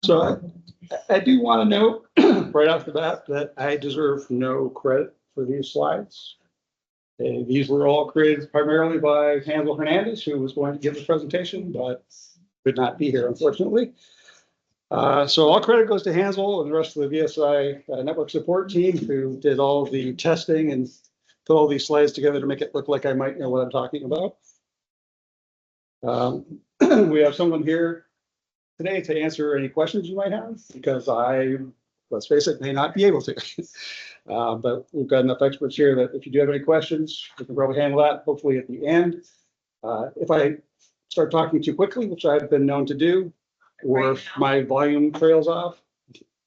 So I do want to note right off the bat that I deserve no credit for these slides. These were all created primarily by Hansel Hernandez, who was going to give the presentation, but could not be here, unfortunately. So all credit goes to Hansel and the rest of the VSI network support team who did all the testing and put all these slides together to make it look like I might know what I'm talking about. We have someone here today to answer any questions you might have, because I, let's face it, may not be able to. But we've got enough experts here that if you do have any questions, we can probably handle that, hopefully at the end. If I start talking too quickly, which I've been known to do, or if my volume trails off,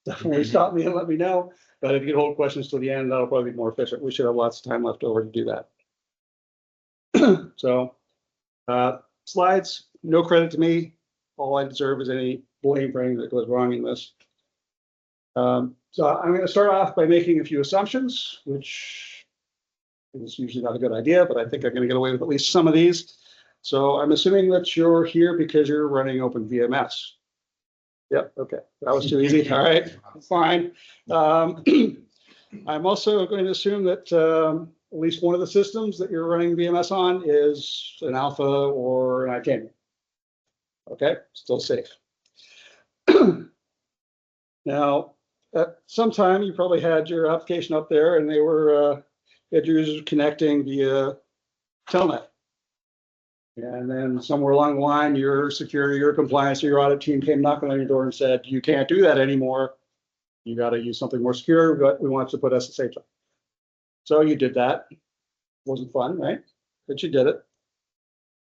definitely stop me and let me know. But if you can hold questions till the end, that'll probably be more efficient. We should have lots of time left over to do that. So slides, no credit to me. All I deserve is any blame for anything that goes wrong in this. So I'm going to start off by making a few assumptions, which is usually not a good idea, but I think I'm going to get away with at least some of these. So I'm assuming that you're here because you're running OpenVMS. Yep, okay, that was too easy. All right, fine. I'm also going to assume that at least one of the systems that you're running VMS on is an alpha or an ITAM. Okay, still safe. Now, at some time, you probably had your application up there and they were had users connecting via telnet. And then somewhere along the line, your security, your compliance, or your audit team came knocking on your door and said, you can't do that anymore. You got to use something more secure, but we want to put SSH on. So you did that. Wasn't fun, right? But you did it.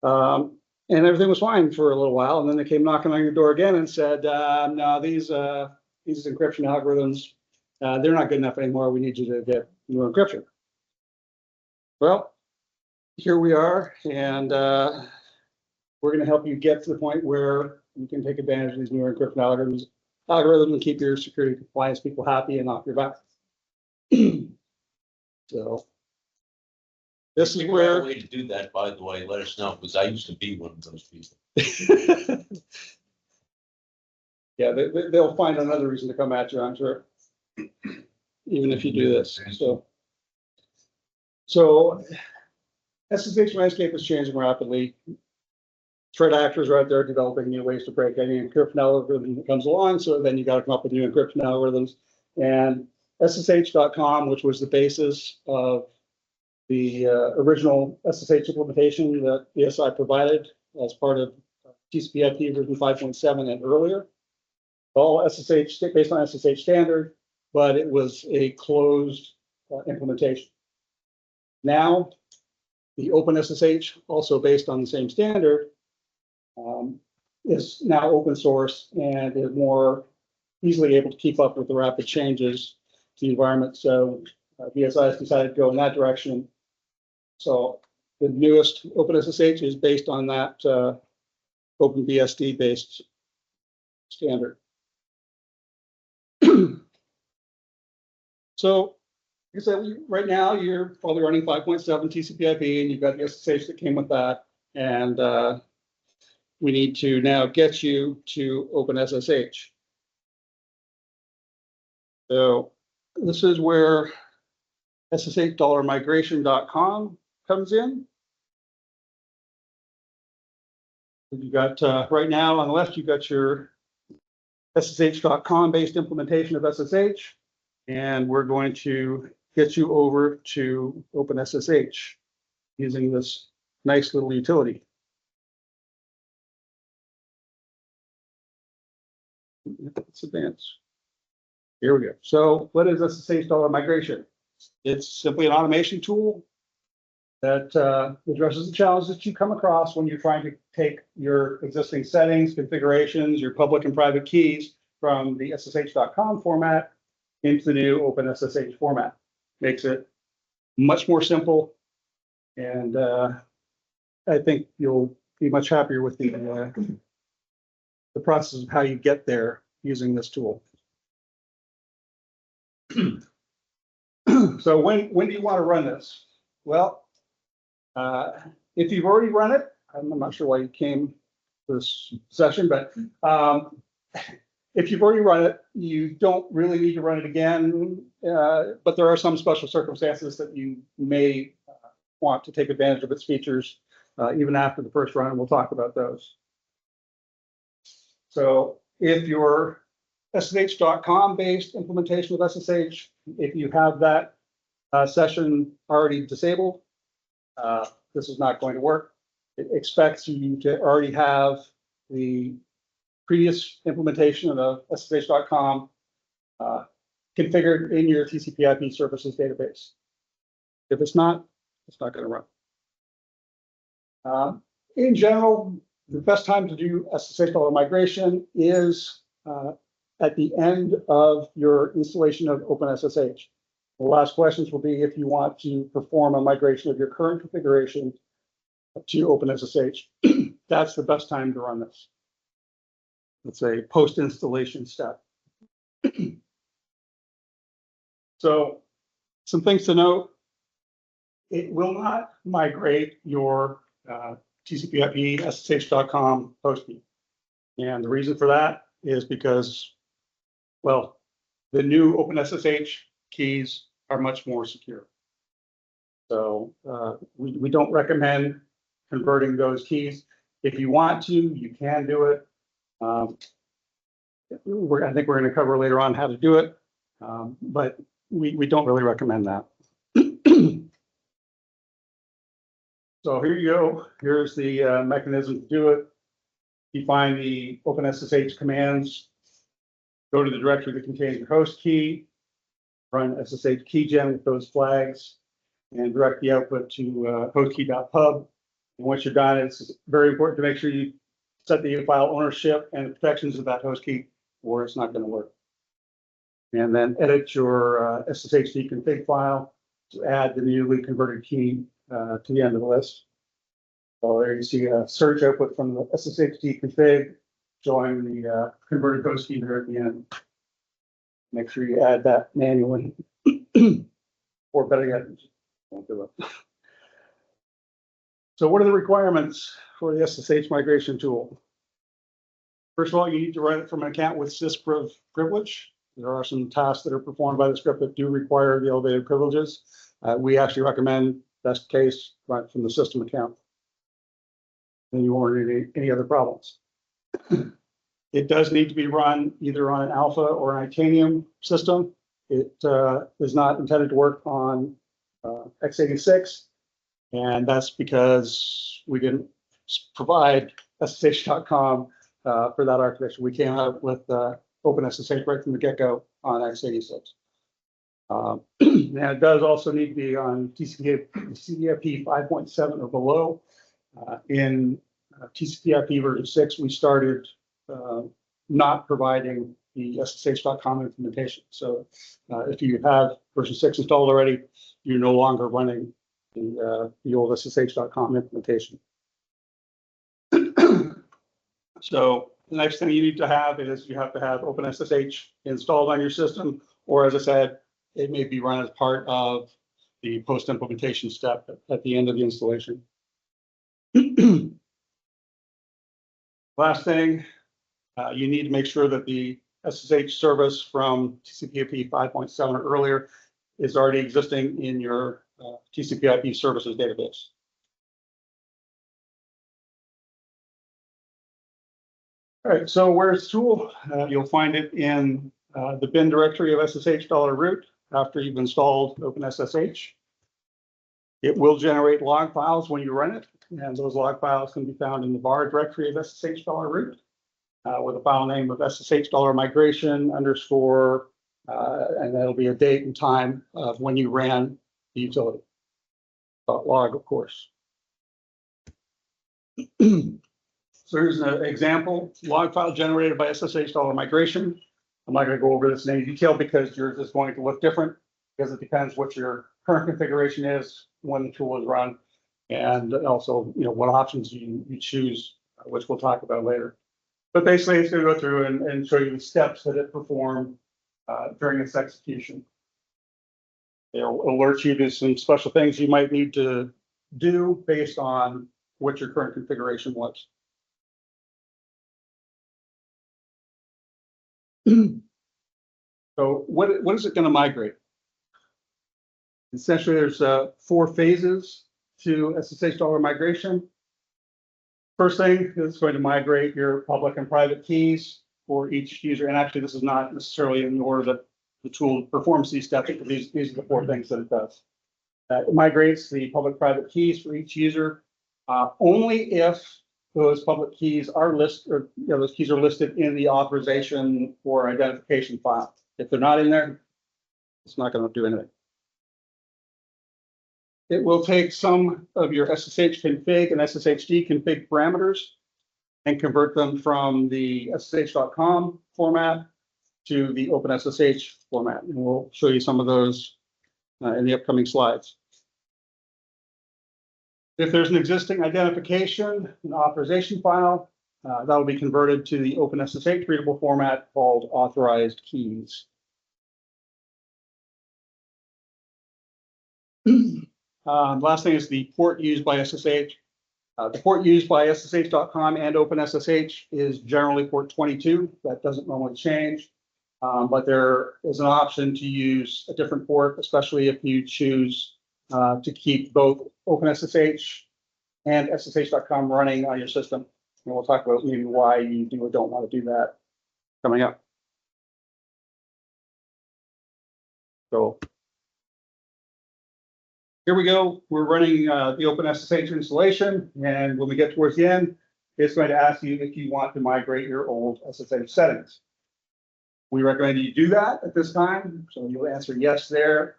And everything was fine for a little while. And then they came knocking on your door again and said, no, these encryption algorithms, they're not good enough anymore. We need you to get new encryption. Well, here we are, and we're going to help you get to the point where you can take advantage of these new encryption algorithms and keep your security compliance people happy and off your back. So this is where a way to do that, by the way, let us know, because I used to be one of those people. Yeah, they'll find another reason to come at you, I'm sure, even if you do this. So SSH landscape is changing rapidly. Threat actors are out there developing new ways to break any encryption algorithm that comes along. So then you got to come up with new encryption algorithms. And SSH.com, which was the basis of the original SSH implementation that VSI provided as part of TCP/IP version 5.7 and earlier, all SSH based on SSH standard, but it was a closed implementation. Now, the OpenSSH, also based on the same standard, is now open source and is more easily able to keep up with the rapid changes to the environment. So VSI has decided to go in that direction. So the newest OpenSSH is based on that OpenBSD based standard. So like I said, right now you're probably running 5.7 TCP/IP, and you've got the SSH that came with that, and we need to now get you to OpenSSH. So this is where SSH$migration.com comes in. You got right now on the left, you've got your SSH.com based implementation of SSH, and we're going to get you over to OpenSSH using this nice little utility. Let's advance. Here we go. So what is SSH$migration? It's simply an automation tool that addresses the challenges that you come across when you're trying to take your existing settings, configurations, your public and private keys from the SSH.com format into the new OpenSSH format. Makes it much more simple, and I think you'll be much happier with the process of how you get there using this tool. So when do you want to run this? Well, if you've already run it, I'm not sure why you came to this session, but if you've already run it, you don't really need to run it again, but there are some special circumstances that you may want to take advantage of its features even after the first run, and we'll talk about those. So if your SSH.com based implementation of SSH, if you have that session already disabled, this is not going to work. It expects you to already have the previous implementation of SSH.com configured in your TCP/IP services database. If it's not going to run. In general, the best time to do SSH migration is at the end of your installation of OpenSSH. The last questions will be if you want to perform a migration of your current configuration to OpenSSH. That's the best time to run this. It's a post-installation step. So some things to note. It will not migrate your TCP/IP SSH.com host key. And the reason for that is because, well, the new OpenSSH keys are much more secure. So we don't recommend converting those keys. If you want to, you can do it. I think we're going to cover later on how to do it, but we don't really recommend that. So here you go. Here's the mechanism to do it. Define the OpenSSH commands. Go to the directory that contains your host key. Run SSH keygen with those flags, and direct the output to hostkey.pub. And once you're done, it's very important to make sure you set the file ownership and the protections of that host key, or it's not going to work. And then edit your SSH config file to add the newly converted key to the end of the list. So there you see a search output from the SSH config showing the converted host key there at the end. Make sure you add that manually, or better yet, don't do it. So what are the requirements for the SSH migration tool? First of all, you need to run it from an account with syspriv privilege. There are some tasks that are performed by the script that do require the elevated privileges. We actually recommend, best case, run it from the system account. Then you won't run any other problems. It does need to be run either on an alpha or an Itanium system. It is not intended to work on x86, and that's because we didn't provide SSH.com for that architecture. We came out with OpenSSH right from the get-go on x86. And it does also need to be on TCP/IP 5.7 or below. In TCP/IP version 6, we started not providing the SSH.com implementation. So if you have version 6 installed already, you're no longer running the old SSH.com implementation. So the next thing you need to have is you have to have OpenSSH installed on your system, or as I said, it may be run as part of the post-implementation step at the end of the installation. Last thing, you need to make sure that the SSH service from TCP/IP 5.7 or earlier is already existing in your TCP/IP services database. All right, so where's the tool? You'll find it in the bin directory of SSH$root after you've installed OpenSSH. It will generate log files when you run it, and those log files can be found in the var directory of SSH$root with a file name of SSH$migration underscore, and that'll be a date and time of when you ran the utility. .log, of course. So here's an example log file generated by SSH$migration. I'm not going to go over this in any detail because yours is going to look different because it depends what your current configuration is when the tool is run, and also what options you choose, which we'll talk about later. But basically, it's going to go through and show you the steps that it performed during its execution. It'll alert you to some special things you might need to do based on what your current configuration was. So what is it going to migrate? Essentially, there's 4 phases to SSH migration. First thing is going to migrate your public and private keys for each user. And actually, this is not necessarily in the order that the tool performs these steps, but these are the 4 things that it does. It migrates the public-private keys for each user only if those public keys are listed, or those keys are listed in the authorization or identification file. If they're not in there, it's not going to do anything. It will take some of your SSH config and SSHD config parameters and convert them from the SSH.com format to the OpenSSH format. And we'll show you some of those in the upcoming slides. If there's an existing identification and authorization file, that will be converted to the OpenSSH readable format called authorized keys. Last thing is the port used by SSH. The port used by SSH.com and OpenSSH is generally port 22. That doesn't normally change, but there is an option to use a different port, especially if you choose to keep both OpenSSH and SSH.com running on your system. And we'll talk about maybe why you do or don't want to do that coming up. So here we go. We're running the OpenSSH installation, and when we get towards the end, it's going to ask you if you want to migrate your old SSH settings. We recommend you do that at this time, so you'll answer yes there.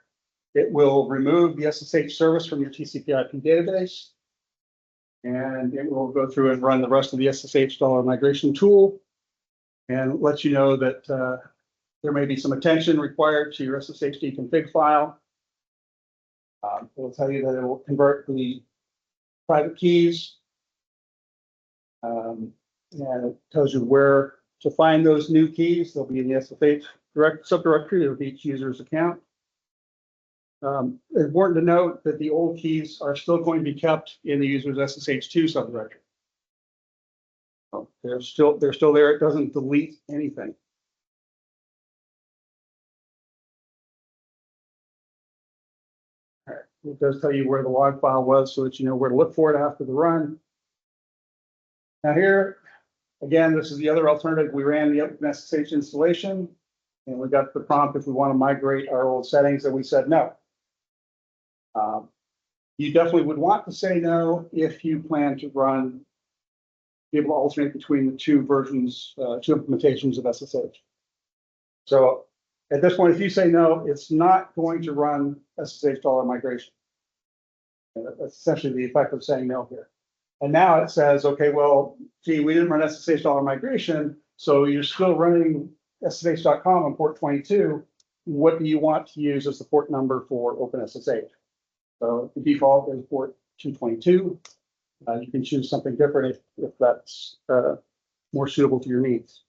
It will remove the SSH service from your TCP/IP database, and it will go through and run the rest of the SSH migration tool, and let you know that there may be some attention required to your SSHD config file. It will tell you that it will convert the private keys, and it tells you where to find those new keys. They'll be in the SSH subdirectory of each user's account. It's important to note that the old keys are still going to be kept in the user's SSH2 subdirectory. So they're still there. It doesn't delete anything. All right. It does tell you where the log file was so that you know where to look for it after the run. Now here, again, this is the other alternative. We ran the OpenSSH installation, and we got the prompt if we want to migrate our old settings, and we said no. You definitely would want to say no if you plan to be able to alternate between the 2 versions, 2 implementations of SSH. So at this point, if you say no, it's not going to run SSH migration. That's essentially the effect of saying no here. And now it says, okay, well, gee, we didn't run SSH migration, so you're still running SSH.com on port 22. What do you want to use as the port number for OpenSSH? So the default is port 222. You can choose something different if that's more suitable to your needs.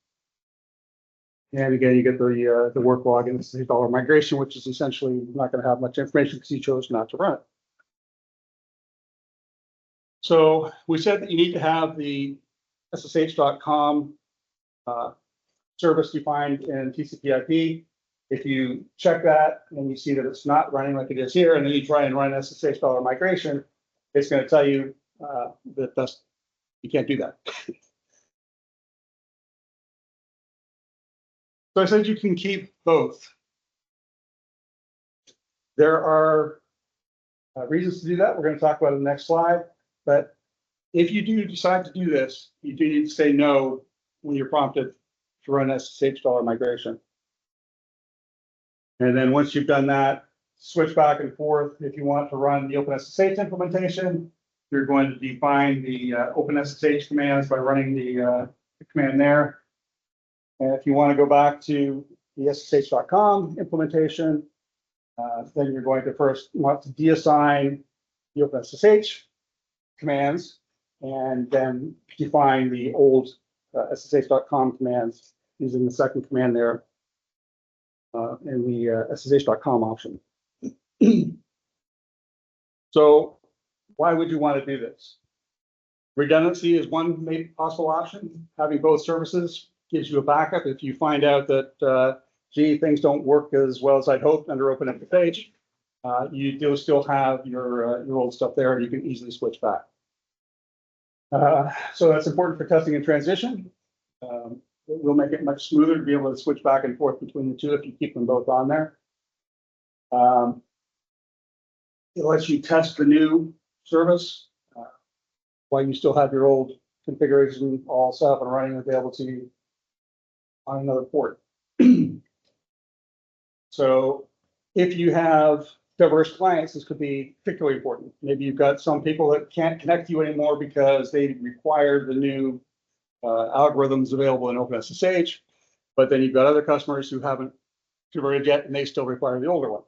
And again, you get the work log and SSH migration, which is essentially not going to have much information because you chose not to run it. So we said that you need to have the SSH.com service defined in TCP/IP. If you check that and you see that it's not running like it is here, and then you try and run SSH migration, it's going to tell you that you can't do that. So I said you can keep both. There are reasons to do that. We're going to talk about it in the next slide. But if you do decide to do this, you do need to say no when you're prompted to run SSH migration. And then once you've done that, switch back and forth. If you want to run the OpenSSH implementation, you're going to define the OpenSSH commands by running the command there. And if you want to go back to the SSH.com implementation, then you're going to first want to deassign the OpenSSH commands and then define the old SSH.com commands using the second command there in the SSH.com option. So why would you want to do this? Redundancy is one maybe possible option, having both services gives you a backup if you find out that, gee, things don't work as well as I'd hoped under OpenSSH. You do still have your old stuff there, and you can easily switch back. So that's important for testing and transition. It will make it much smoother to be able to switch back and forth between the two if you keep them both on there. It lets you test the new service while you still have your old configuration all set up and running available to you on another port. So if you have diverse clients, this could be particularly important. Maybe you've got some people that can't connect to you anymore because they require the new algorithms available in OpenSSH, but then you've got other customers who haven't converted yet and they still require the older one.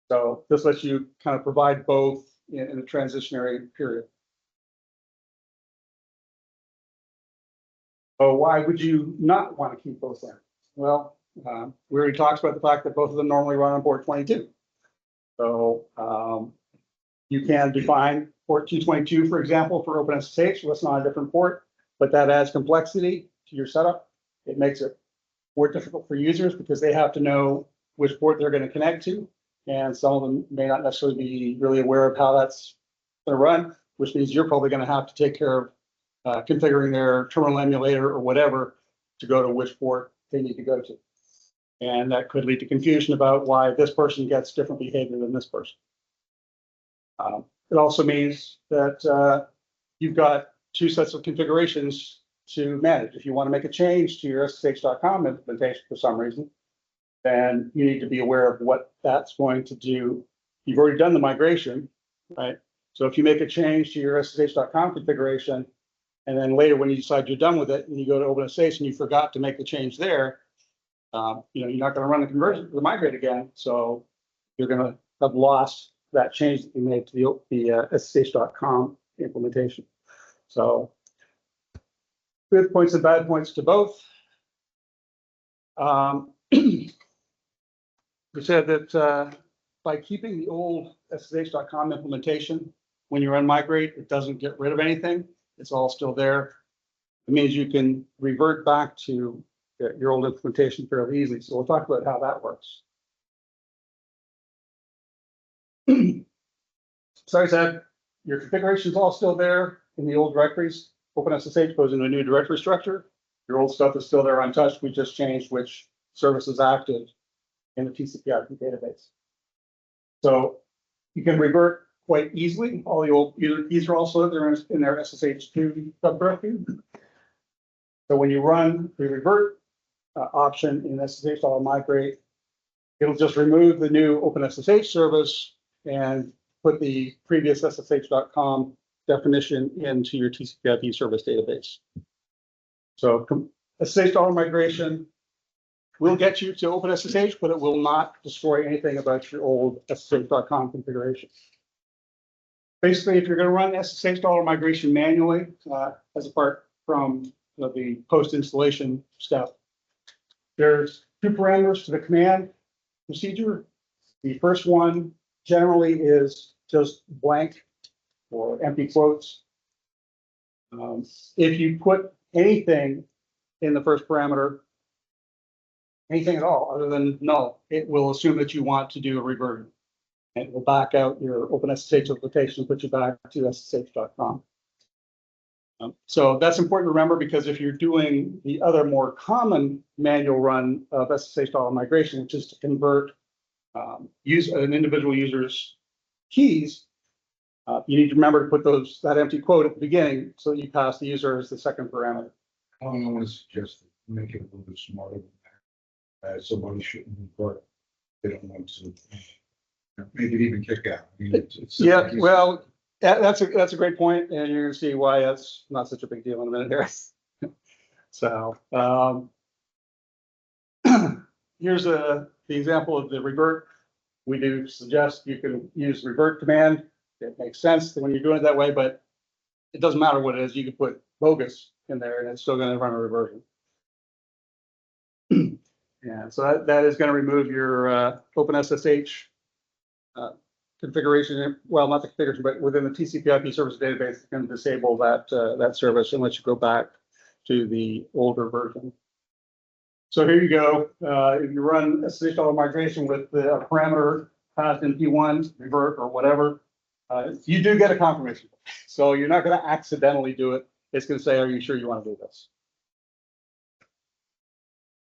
So this lets you kind of provide both in a transitionary period. So why would you not want to keep both there? Well, we already talked about the fact that both of them normally run on port 22. So you can define port 222, for example, for OpenSSH. So that's not a different port, but that adds complexity to your setup. It makes it more difficult for users because they have to know which port they're going to connect to. And some of them may not necessarily be really aware of how that's going to run, which means you're probably going to have to take care of configuring their terminal emulator or whatever to go to which port they need to go to. And that could lead to confusion about why this person gets different behavior than this person. It also means that you've got two sets of configurations to manage. If you want to make a change to your SSH.com implementation for some reason, then you need to be aware of what that's going to do. You've already done the migration, right? So if you make a change to your SSH.com configuration, and then later when you decide you're done with it and you go to OpenSSH and you forgot to make the change there, you're not going to run the conversion, the migrate again. So you're going to have lost that change that you made to the SSH.com implementation. So good points and bad points to both. We said that by keeping the old SSH.com implementation, when you run migrate, it doesn't get rid of anything. It's all still there. It means you can revert back to your old implementation fairly easily. So we'll talk about how that works. So I said, your configuration is all still there in the old directories. OpenSSH goes into a new directory structure. Your old stuff is still there untouched. We just changed which service is active in the TCP/IP database. So you can revert quite easily. All the old these are also there in their SSH2 subdirectory. So when you run the revert option in SSH.migrate, it'll just remove the new OpenSSH service and put the previous SSH.com definition into your TCP/IP service database. So SSH.migration will get you to OpenSSH, but it will not destroy anything about your old SSH.com configuration. Basically, if you're going to run SSH.migration manually, as apart from the post-installation step, there's two parameters to the command procedure. The first one generally is just blank or empty quotes. If you put anything in the first parameter, anything at all other than null, it will assume that you want to do a reversion. And it will back out your OpenSSH implementation and put you back to SSH.com. So that's important to remember because if you're doing the other more common manual run of SSH.migration, which is to convert an individual user's keys, you need to remember to put that empty quote at the beginning so that you pass the user as the second parameter. I want to suggest make it a little bit smarter than that. Somebody shouldn't report. They don't want to make it even kick out. I mean, yeah, well, that's a great point, and you're going to see why that's not such a big deal in a minute here. So here's the example of the revert. We do suggest you can use revert command. It makes sense when you're doing it that way, but it doesn't matter what it is. You can put bogus in there, and it's still going to run a reversion. Yeah, so that is going to remove your OpenSSH configuration. Well, not the configuration, but within the TCP/IP service database, it's going to disable that service and let you go back to the older version. So here you go. If you run SSH migration with the parameter passed in P1, revert or whatever, you do get a confirmation. So you're not going to accidentally do it. It's going to say, are you sure you want to do this?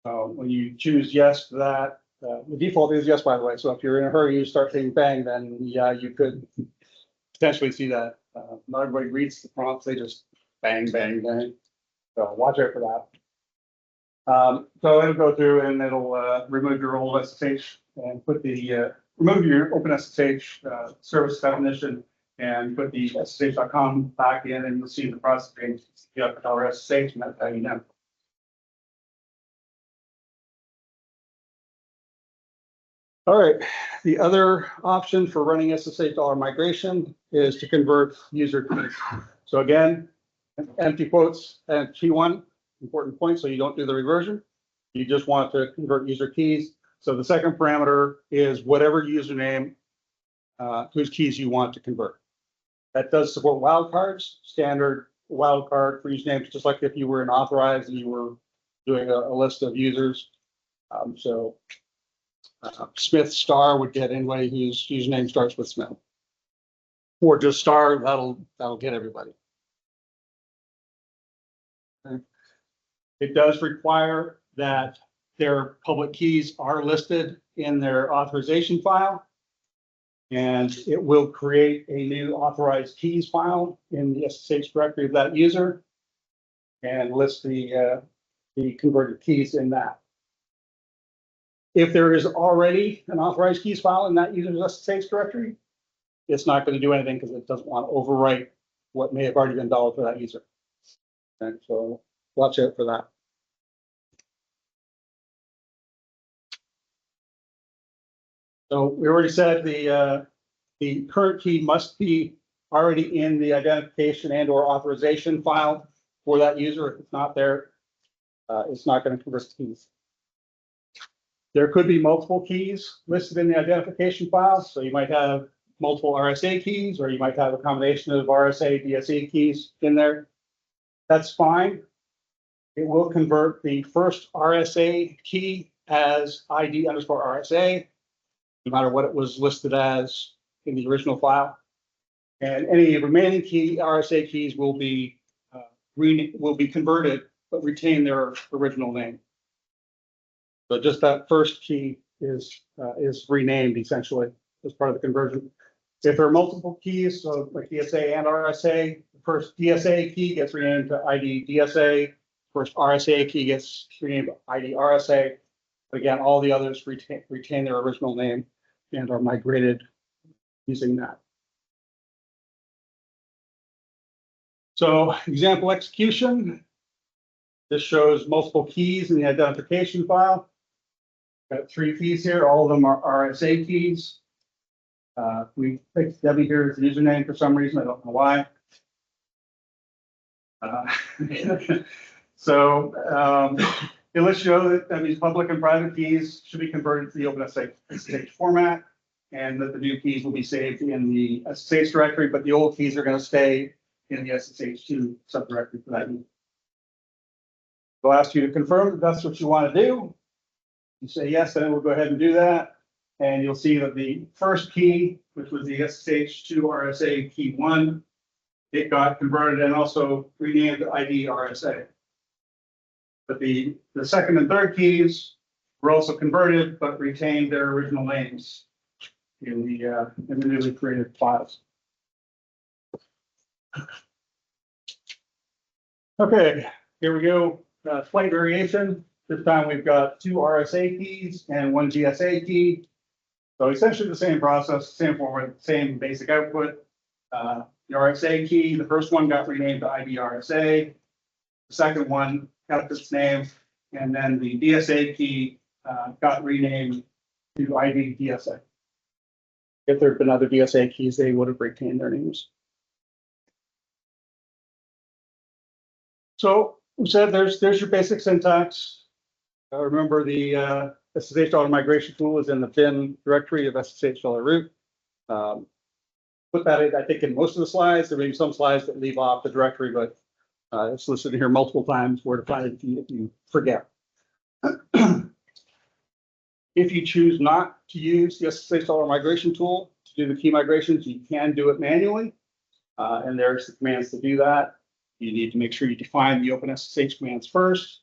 When you choose yes to that, the default is yes, by the way. So if you're in a hurry, you start hitting bang, then yeah, you could potentially see that. Not everybody reads the prompts, they just bang, bang, bang. So watch out for that. So it'll go through and it'll remove your old SSH and put the remove your OpenSSH service definition and put the SSH.com back in, and you'll see the process page. You have $SSH, and that's how you know. All right, the other option for running SSH migration is to convert user keys. So again, empty quotes and P1, important point, so you don't do the reversion. You just want to convert user keys. So the second parameter is whatever username whose keys you want to convert. That does support wildcards, standard wildcard for usernames, just like if you were an authorized and you were doing a list of users. Smith star would get anybody whose username starts with Smith, or just star. That'll get everybody. Okay. It does require that their public keys are listed in their authorization file, and it will create a new authorized keys file in the SSH directory of that user and list the converted keys in that. If there is already an authorized keys file in that user's SSH directory, it's not going to do anything because it doesn't want to overwrite what may have already been downloaded for that user. And so watch out for that. So we already said the current key must be already in the identification and or authorization file for that user. If it's not there, it's not going to convert keys. There could be multiple keys listed in the identification file. So you might have multiple RSA keys, or you might have a combination of RSA, DSA keys in there. That's fine. It will convert the first RSA key as ID underscore RSA, no matter what it was listed as in the original file. And any remaining key RSA keys will be converted, but retain their original name. So just that first key is renamed essentially as part of the conversion. If there are multiple keys, so like DSA and RSA, the first DSA key gets renamed to ID DSA. First RSA key gets renamed ID RSA. But again, all the others retain their original name and are migrated using that. So example execution. This shows multiple keys in the identification file. Got 3 keys here. All of them are RSA keys. We picked Debbie here as the username for some reason. I don't know why. It lets you know that these public and private keys should be converted to the OpenSSH format, and that the new keys will be saved in the SSH directory, but the old keys are going to stay in the SSH2 subdirectory for that. They'll ask you to confirm that that's what you want to do. You say yes, then we'll go ahead and do that. And you'll see that the first key, which was the SSH2 RSA key 1, it got converted and also renamed to ID RSA. But the second and third keys were also converted, but retained their original names in the newly created files. Okay, here we go. Slight variation. This time we've got 2 RSA keys and 1 DSA key. So essentially the same process, same format, same basic output. The RSA key, the first one got renamed to ID RSA. The second one kept its name, and then the DSA key got renamed to ID DSA. If there had been other DSA keys, they would have retained their names. So we said there's your basic syntax. Remember the SSH migration tool is in the bin directory of SSH_root. Put that in, I think, in most of the slides. There may be some slides that leave off the directory, but it's listed here multiple times where to find it if you forget. If you choose not to use the SSH migration tool to do the key migrations, you can do it manually. And there's the commands to do that. You need to make sure you define the open SSH commands first.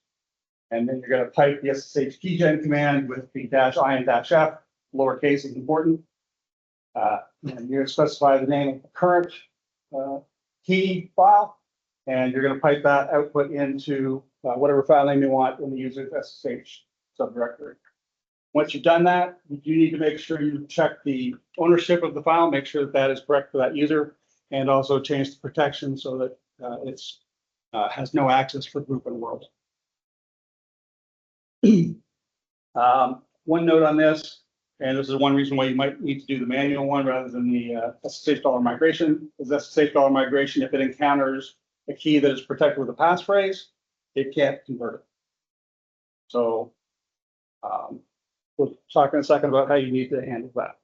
And then you're going to pipe the SSH keygen command with the -i and -f, lowercase is important. And you're going to specify the name of the current key file, and you're going to pipe that output into whatever file name you want in the user's SSH subdirectory. Once you've done that, you need to make sure you check the ownership of the file, make sure that that is correct for that user, and also change the protection so that it's has no access for group and world. One note on this, and this is one reason why you might need to do the manual one rather than the SSH migration, is SSH migration, if it encounters a key that is protected with a passphrase, it can't convert it. So we'll talk in a second about how you need to handle that.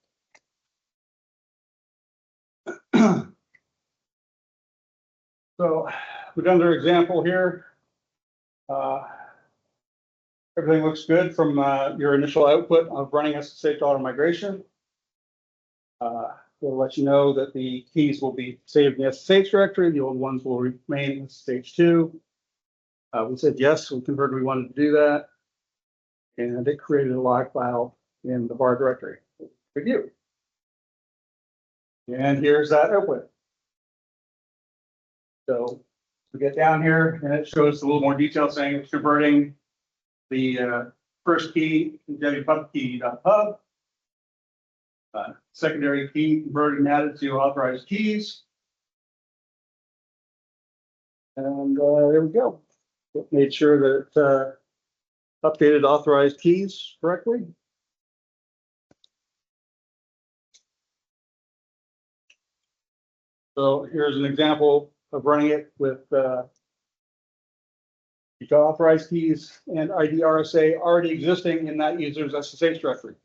So we've done their example here. Everything looks good from your initial output of running SSH migration. We'll let you know that the keys will be saved in the SSH directory. The old ones will remain in SSH2. We said yes, we confirmed we wanted to do that. And it created a log file in the var directory. Review. And here's that output. So we get down here and it shows a little more detail saying it's converting the first key to wpub key.pub. Secondary key converted and added to authorized keys. And there we go. It made sure that updated authorized keys correctly. So here's an example of running it with the authorized keys and ID RSA already existing in that user's SSH directory.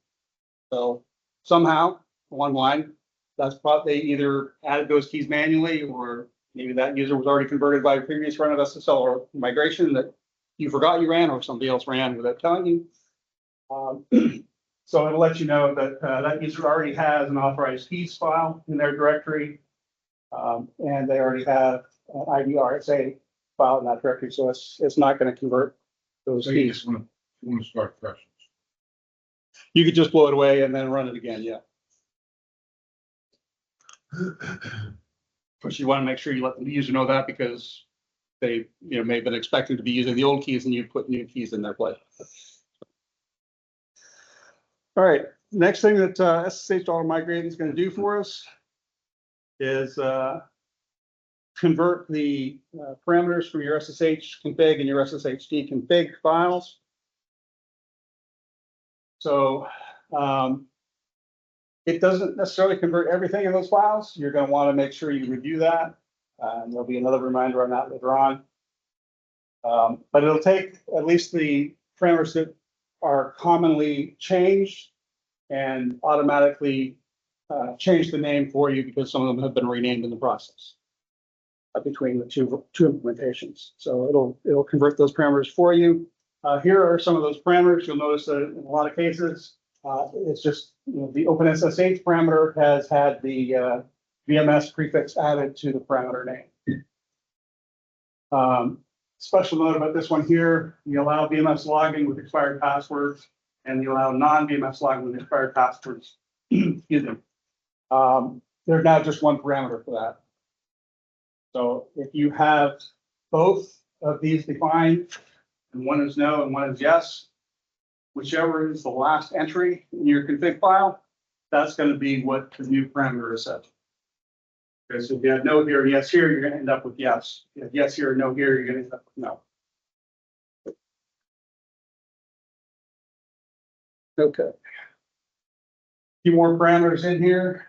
So somehow along the line, that's probably they either added those keys manually, or maybe that user was already converted by a previous run of SSL or migration that you forgot you ran, or somebody else ran without telling you. So it'll let you know that that user already has an authorized keys file in their directory, and they already have an ID RSA file in that directory, so it's not going to convert those So you keys. just want to start fresh. You could just blow it away and then run it again, yeah. Of course, you want to make sure you let the user know that, because they may have been expecting to be using the old keys and you put new keys in their place. All right, next thing that SSH migrating is going to do for us is convert the parameters from your SSH config and your SSHD config files. So it doesn't necessarily convert everything in those files. You're going to want to make sure you review that. And there'll be another reminder on that later on. But it'll take at least the parameters that are commonly changed and automatically change the name for you, because some of them have been renamed in the process between the two implementations. So it'll convert those parameters for you. Here are some of those parameters. You'll notice that in a lot of cases, it's just the OpenSSH parameter has had the VMS prefix added to the parameter name. Special note about this one here: you allow VMS login with expired passwords, and you allow non-VMS login with expired passwords. Excuse me. There's now just one parameter for that. So if you have both of these defined, and one is no and one is yes, whichever is the last entry in your config file, that's going to be what the new parameter is set. Okay, so if you have no here, yes here, you're going to end up with yes. If you have yes here, no here, you're going to end up with no. Okay. A few more parameters in here.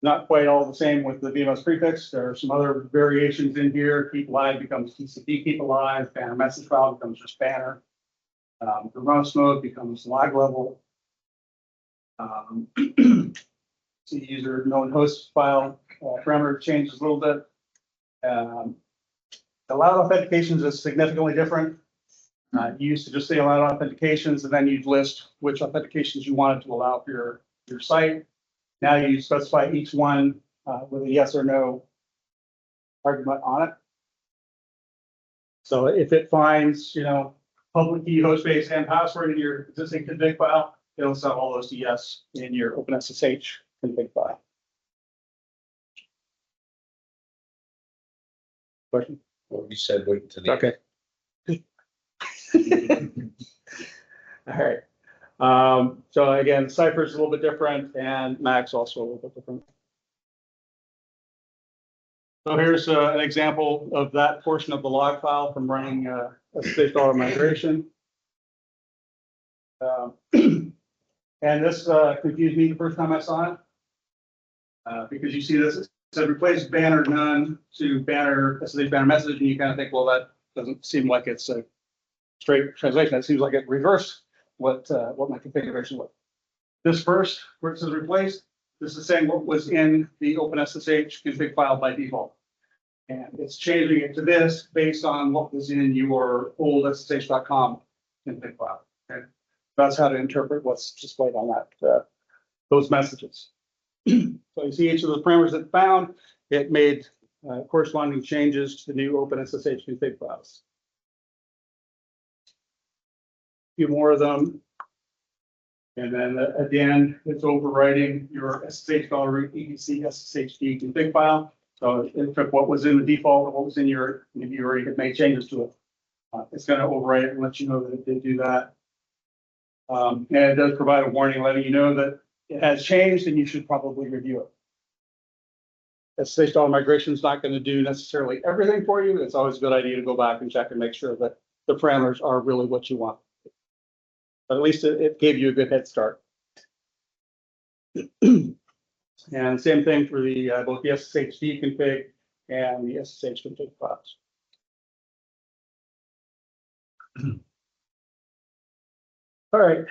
Not quite all the same with the VMS prefix. There are some other variations in here. Keep alive becomes TCP keep alive. Banner message file becomes just banner. The remote mode becomes log level. See user known host file parameter changes a little bit. Allowed authentications is significantly different. You used to just say allowed authentications, and then you'd list which authentications you wanted to allow for your site. Now you specify each one with a yes or no argument on it. So if it finds, public key, host space, and password in your existing config file, it'll set all those to yes in your OpenSSH config file. Question? What we said, wait to the. Okay. All right. So again, Cypher is a little bit different, and Mac's also a little bit different. So here's an example of that portion of the log file from running SSH migration. And this confused me the first time I saw it, because you see this, it said replace banner none to banner SSH banner message, and you kind of think, well, that doesn't seem like it's a straight translation. It seems like it reversed what my configuration was. This first, where it says replace, this is saying what was in the OpenSSH config file by default. And it's changing it to this based on what was in your old SSH.com config file. Okay? That's how to interpret what's displayed on that those messages. So you see each of the parameters it found, it made corresponding changes to the new OpenSSH config files. A few more of them. And then at the end, it's overwriting your SSH root etc SSHD config file. So it took what was in the default or what was in your, if you already had made changes to it. It's going to overwrite it and let you know that it did do that. And it does provide a warning letting you know that it has changed and you should probably review it. SSH migration is not going to do necessarily everything for you. It's always a good idea to go back and check and make sure that the parameters are really what you want. But at least it gave you a good head start. And same thing for the both the SSHD config and the SSH config files. All right.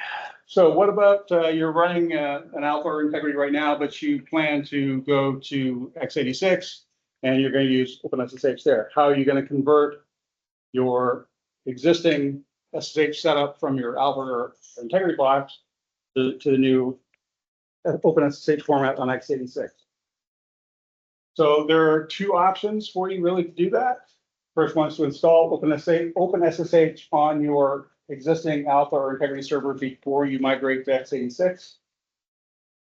So what about you're running an alpha or integrity right now, but you plan to go to x86 and you're going to use OpenSSH there. How are you going to convert your existing SSH setup from your alpha or integrity blocks to the new OpenSSH format on x86? So there are two options for you really to do that. First one is to install OpenSSH on your existing alpha or integrity server before you migrate to x86.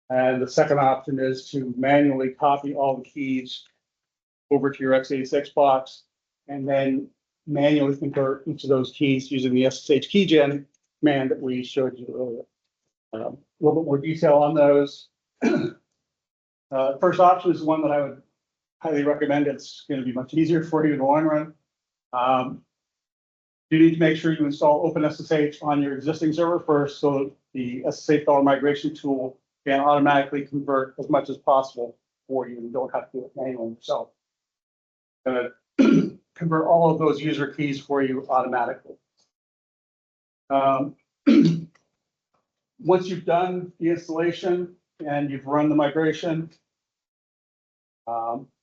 And the second option is to manually copy all the keys over to your x86 box and then manually convert each of those keys using the SSH keygen command that we showed you earlier. A little bit more detail on those. First option is the one that I would highly recommend. It's going to be much easier for you in the long run. You need to make sure you install OpenSSH on your existing server first, so the SSH migration tool can automatically convert as much as possible for you. You don't have to do it manually yourself. Convert all of those user keys for you automatically. Once you've done the installation and you've run the migration,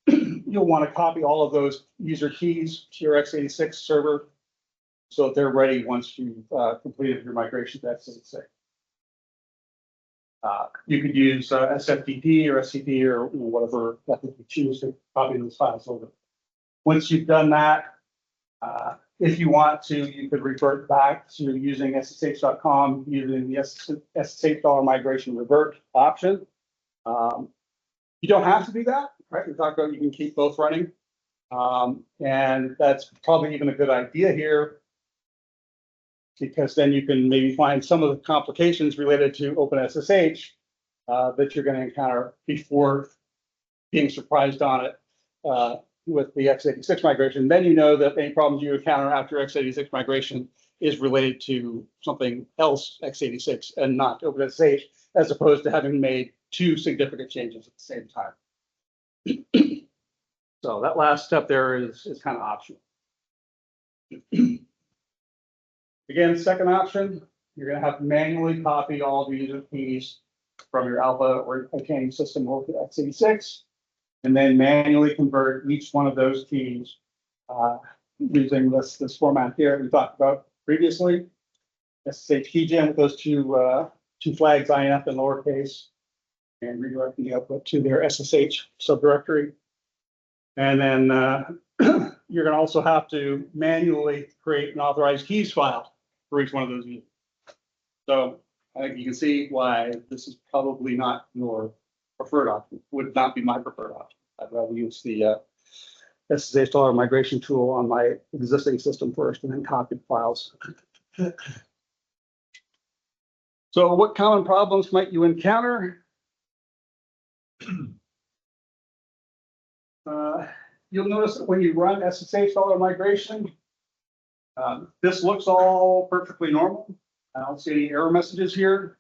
you'll want to copy all of those user keys to your x86 server so that they're ready once you've completed your migration to x86. You could use SFTP or SCP or whatever method you choose to copy those files over. Once you've done that, if you want to, you could revert back to using SSH.com using the SSH migration revert option. You don't have to do that, right? We talked about you can keep both running. And that's probably even a good idea here, because then you can maybe find some of the complications related to OpenSSH that you're going to encounter before being surprised on it with the x86 migration. Then you know that any problems you encounter after x86 migration is related to something else x86 and not OpenSSH, as opposed to having made two significant changes at the same time. So that last step there is kind of optional. Again, second option, you're going to have to manually copy all the user keys from your alpha or containing system over to x86, and then manually convert each one of those keys using this format here we talked about previously. SSH keygen with those two flags, INF and lowercase, and redirecting the output to their SSH subdirectory. And then you're going to also have to manually create an authorized keys file for each one of those users. So I think you can see why this is probably not your preferred option, would not be my preferred option. I'd rather use the SSH migration tool on my existing system first and then copy the files. So what common problems might you encounter? You'll notice that when you run SSH migration, this looks all perfectly normal. I don't see any error messages here.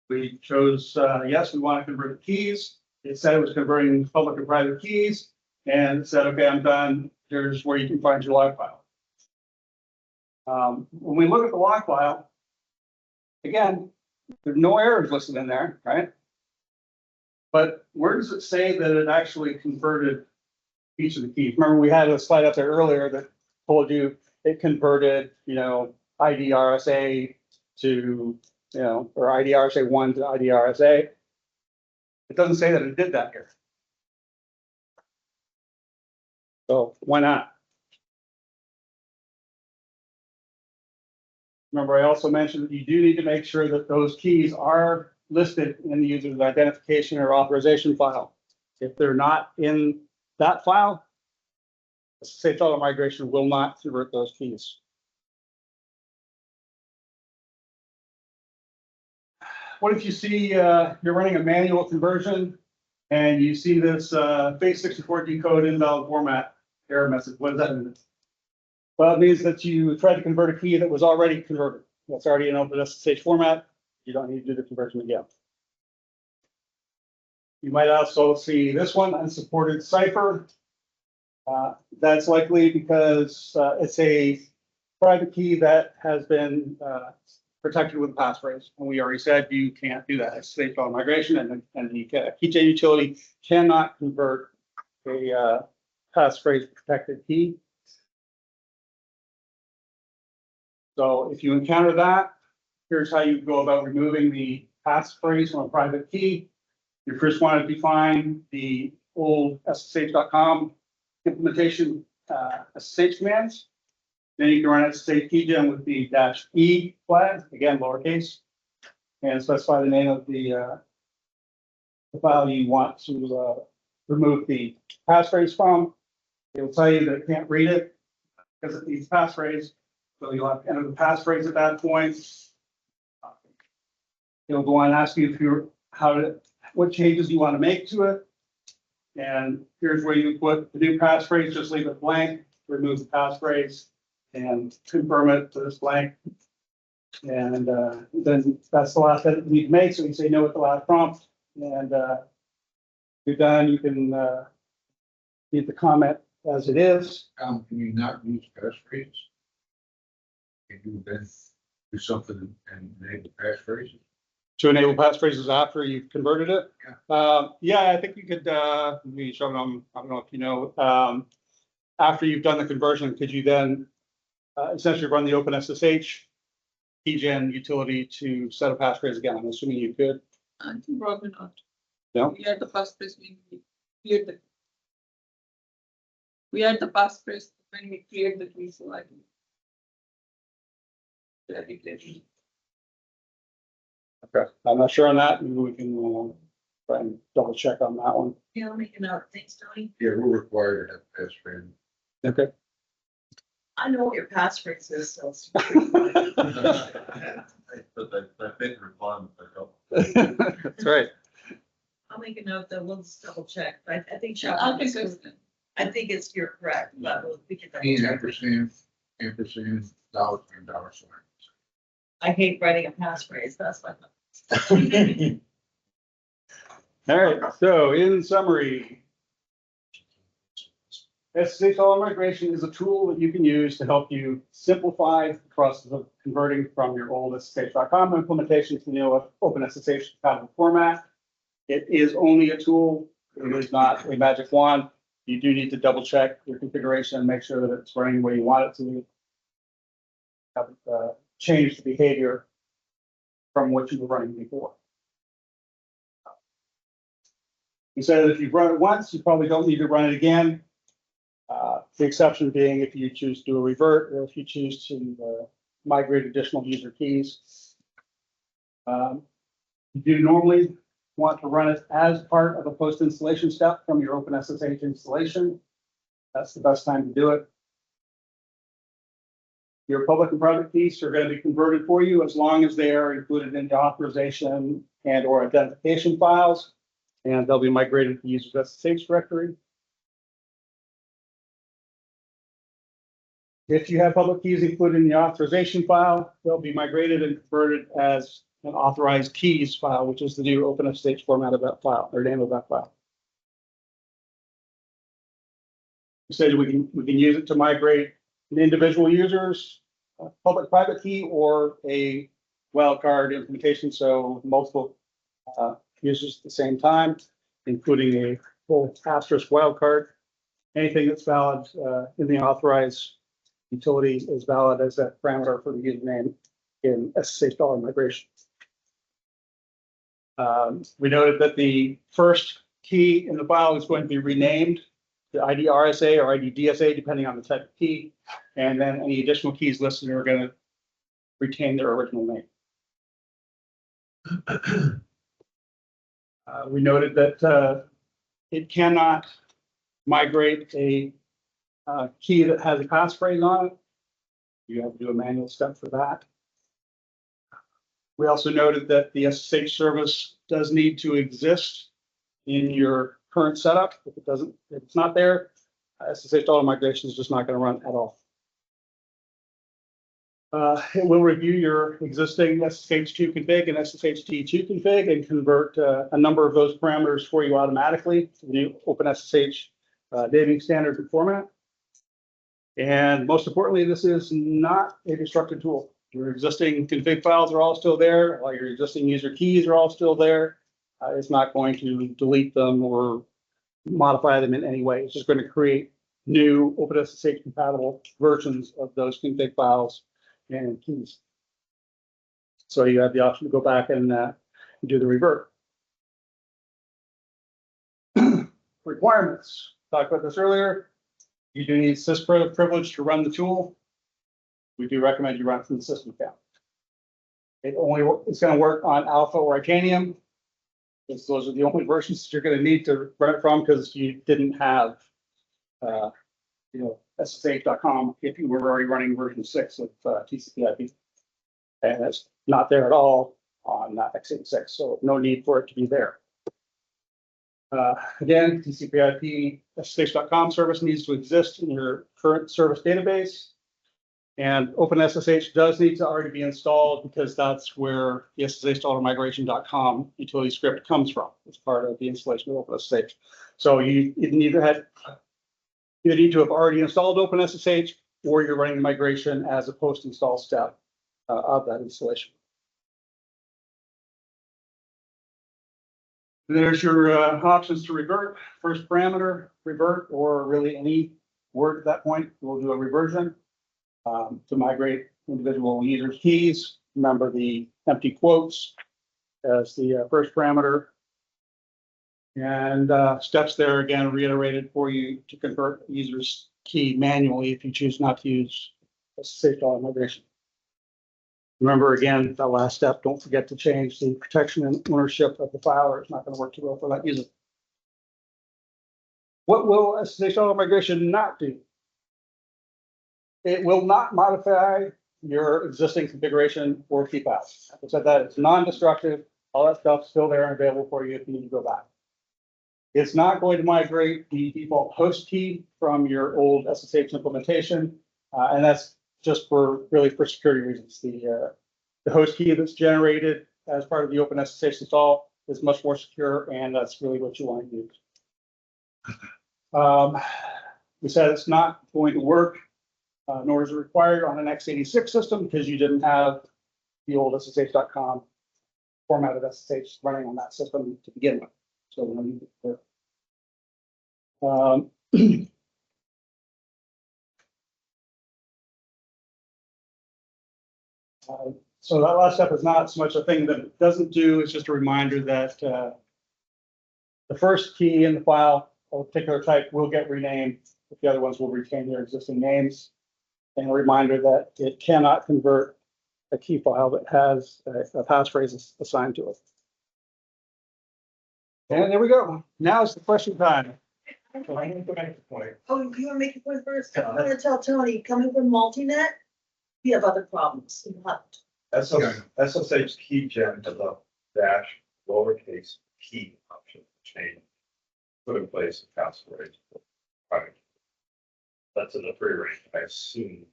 We chose, yes, we want to convert the keys. It said it was converting public and private keys, and it said, okay, I'm done. Here's where you can find your log file. When we look at the log file, again, there's no errors listed in there, right? But where does it say that it actually converted each of the keys? Remember, we had a slide up there earlier that told you it converted, ID RSA to, or ID RSA 1 to ID RSA. It doesn't say that it did that here. So why not? Remember, I also mentioned that you do need to make sure that those keys are listed in the user's identification or authorization file. If they're not in that file, SSH migration will not convert those keys. What if you see you're running a manual conversion and you see this base64 decode invalid format error message? What does that mean? Well, it means that you tried to convert a key that was already converted. That's already in open SSH format. You don't need to do the conversion again. You might also see this one, unsupported cipher. That's likely because it's a private key that has been protected with a passphrase. And we already said you can't do that. SSH migration and the keychain utility cannot convert a passphrase protected key. So if you encounter that, here's how you go about removing the passphrase from a private key. You first want to define the old SSH.com implementation SSH commands. Then you can run SSH keygen with the -e flag, again lowercase, and specify the name of the file you want to remove the passphrase from. It will tell you that it can't read it because it needs passphrase. So you'll have to enter the passphrase at that point. It'll go on and ask you if you're what changes you want to make to it. And here's where you put the new passphrase, just leave it blank, remove the passphrase and confirm it to this blank. And then that's the last edit you need to make. So you say no at the last prompt. And you're done. You can leave the comment as it is. Can you not use passphrase? Can you then do something and enable passphrase? To enable passphrases after you've converted it? Yeah, I think you could, maybe show them, I don't know if you know, after you've done the conversion, could you then essentially run the OpenSSH keygen utility to set a passphrase again? I'm assuming you could. I think probably not. No? We had the passphrase when we cleared the. We had the passphrase when we cleared the key, so I think. Very clear. Okay, I'm not sure on that. Maybe we can try and double check on that one. Yeah, I'll make a note. Thanks, Tony. Yeah, we're required to have passphrase. Okay. I know what your passphrase is, so. That big requirement, That's right. I'll make a note that we'll just double check. I think. I'll be good. I think you're correct, but we can double And check. ampersand, dollar and dollar sign. I hate writing a passphrase, that's why. All right, so in summary, SSH migration is a tool that you can use to help you simplify the process of converting from your old SSH.com implementation to the new OpenSSH compatible format. It is only a tool. It is not a magic wand. you do need to double check your configuration and make sure that it's running where you want it to. Have changed the behavior from what you were running before. We said that if you've run it once, you probably don't need to run it again. The exception being if you choose to do a revert or if you choose to migrate additional user keys. You do normally want to run it as part of a post-installation step from your OpenSSH installation. That's the best time to do it. Your public and private keys are going to be converted for you as long as they are included in the authorization and or identification files, and they'll be migrated to the user's SSH directory. If you have public keys included in the authorization file, they'll be migrated and converted as an authorized keys file, which is the new OpenSSH format of that file, or name of that file. We said we can use it to migrate an individual user's public-private key or a wildcard implementation, so multiple users at the same time, including a full asterisk wildcard. Anything that's valid in the authorized utility is valid as that parameter for the username in SSH migration. We noted that the first key in the file is going to be renamed to ID RSA or ID DSA, depending on the type of key. And then any additional keys listed are going to retain their original name. We noted that it cannot migrate a key that has a passphrase on it. You have to do a manual step for that. We also noted that the SSH service does need to exist in your current setup. If it's not there, SSH migration is just not going to run at all. It will review your existing SSH2 config and SSH-T2 config and convert a number of those parameters for you automatically to the new OpenSSH naming standard and format. And most importantly, this is not a destructive tool. Your existing config files are all still there. All your existing user keys are all still there. It's not going to delete them or modify them in any way. It's just going to create new OpenSSH compatible versions of those config files and keys. So you have the option to go back and do the revert. Requirements. Talked about this earlier. You do need syspriv privilege to run the tool. We do recommend you run it from the system account. It's going to work on Alpha or Itanium. Those are the only versions that you're going to need to run it from because you didn't have, SSH.com if you were already running version 6 of TCP/IP, and it's not there at all on x86, so no need for it to be there. Again, TCP/IP SSH.com service needs to exist in your current service database. And OpenSSH does need to already be installed because that's where the SSH-migration.com utility script comes from. It's part of the installation of OpenSSH. So you either need to have already installed OpenSSH or you're running the migration as a post-install step of that installation. There's your options to revert. First parameter, revert, or really any word at that point. We'll do a reversion. To migrate individual users' keys. Remember the empty quotes as the first parameter. And steps there again reiterated for you to convert the user's key manually if you choose not to use SSH migration. Remember again, that last step, don't forget to change the protection and ownership of the file or it's not going to work too well for that user. What will SSH migration not do? It will not modify your existing configuration or key files. Like I said, that it's non-destructive. All that stuff's still there and available for you if you need to go back. It's not going to migrate the default host key from your old SSH implementation, and that's just for security reasons. The host key that's generated as part of the OpenSSH install is much more secure, and that's really what you want to use. We said it's not going to work. Nor is it required on an x86 system because you didn't have the old SSH.com formatted SSH running on that system to begin with. So we don't need it So that last step is not so much a thing that it doesn't do, it's just a reminder that the first key in the file of a particular type will get renamed, but the other ones will retain their existing names. And a reminder that it cannot convert a key file that has a passphrase assigned to it. And there we go. Now is the question time. So I need to make the point. Oh, you want to make a point first? I'm gonna tell Tony, coming from multi-net, we have other problems. SSH key gen to the dash lowercase key option change. Put in place a password. Right. That's in the free range, I assume.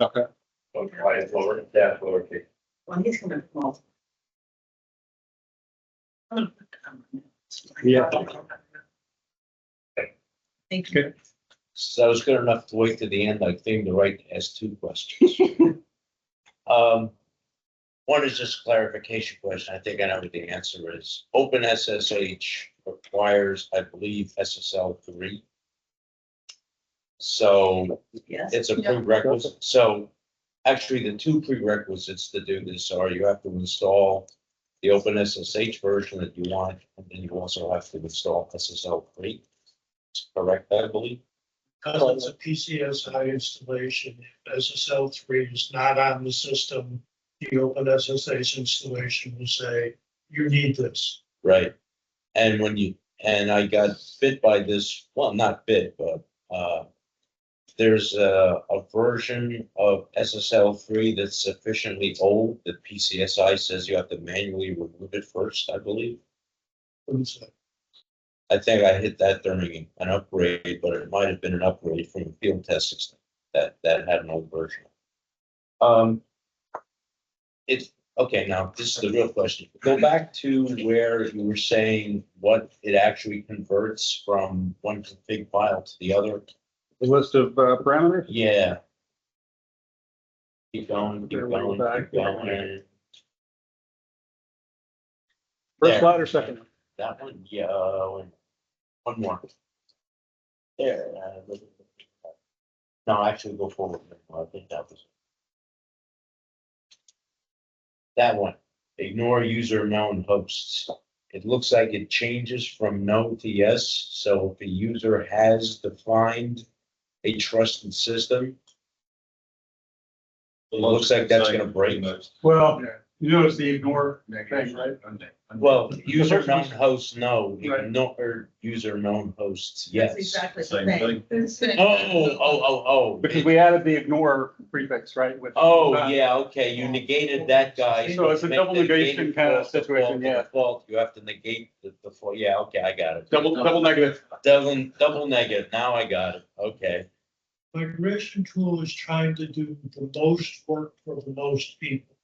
Okay. Why is lower dash lowercase? Well, he's coming from multi. I'm gonna put that on my notes. Yeah. Thank you. Good. So I was good enough to wait to the end, I think, to write, ask 2 questions. One is just a clarification question. I think I know what the answer is. OpenSSH requires, I believe, SSL3. So Yes. it's a Yeah. prerequisite. So actually, the 2 prerequisites to do this are you have to install the OpenSSH version that you want, and then you also have to install SSL3. Correct, I believe? Because it's a PCSI installation, if SSL3 is not on the system, the OpenSSH installation will say, you need this. Right. And and I got bit by this, well, not bit, but there's a version of SSL3 that's sufficiently old that PCSI says you have to manually remove it first, I believe. I think I hit that during an upgrade, but it might have been an upgrade from a field test system that had an old version. It's okay. Now this is the real question. Go back to where you were saying what it actually converts from one config file to the other. The list of parameters. Yeah. Keep going, keep There we go, going, back. keep going. First There. slide or second? That one, yeah, one more. There. No, actually go forward. I think that was. That one, ignore user known hosts. It looks like it changes from no to yes. So if the user has defined a trusted system, it looks like that's gonna break. Well, you notice the ignore thing, right? Well, user known hosts, no, Right. ignore user known hosts, That's yes. exactly the Same thing. thing. It's saying- Oh. Because we added the ignore prefix, right? with- Oh, yeah, okay, you negated that guy. So it's a Make double the negation negative kind of fault the situation, fault the yeah. Default, you have to negate the fault, yeah, okay, I got it. Double negative. Double negative, now I got it, okay. Migration tool is trying to do the most work for the most people.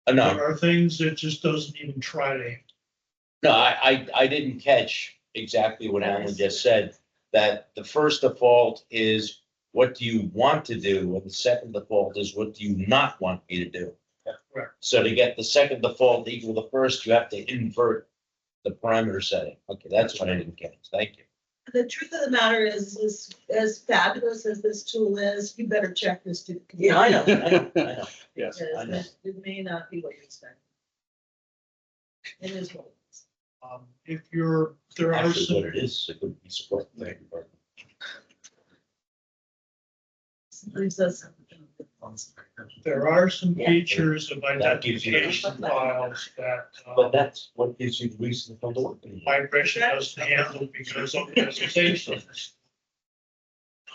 No, There are things it just doesn't even try to. no, I didn't catch exactly what Alan just said, that the first default is what do you want to do, and the second default is what do you not want me to do? Correct. So to get the second default to equal the first, you have to invert the parameter setting. Okay, that's what I didn't catch, thank you. The truth of the matter is as fabulous as this tool is, you better check this too. Yeah, I know. Yes. I know. Because it may not be what you expect. It is what it is. If there are Actually, some, what it is, it could be support. Thank you. Somebody says something. there are some Yeah. features of That gives you- identification files that But that's what gives you the reason to come to work. migration doesn't handle because of hesitations.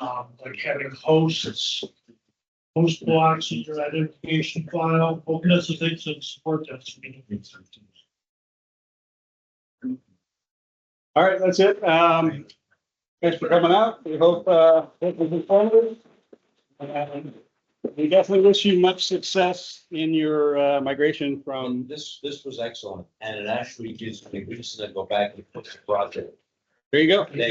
Like having hosts, host blocks in your identification file, OpenSSH and support that. All right, that's it. Thanks for coming out. We hope it was informative. And we definitely wish you much success in your migration from. This was excellent, and it actually gives me reason to go back and fix the project. There you go. They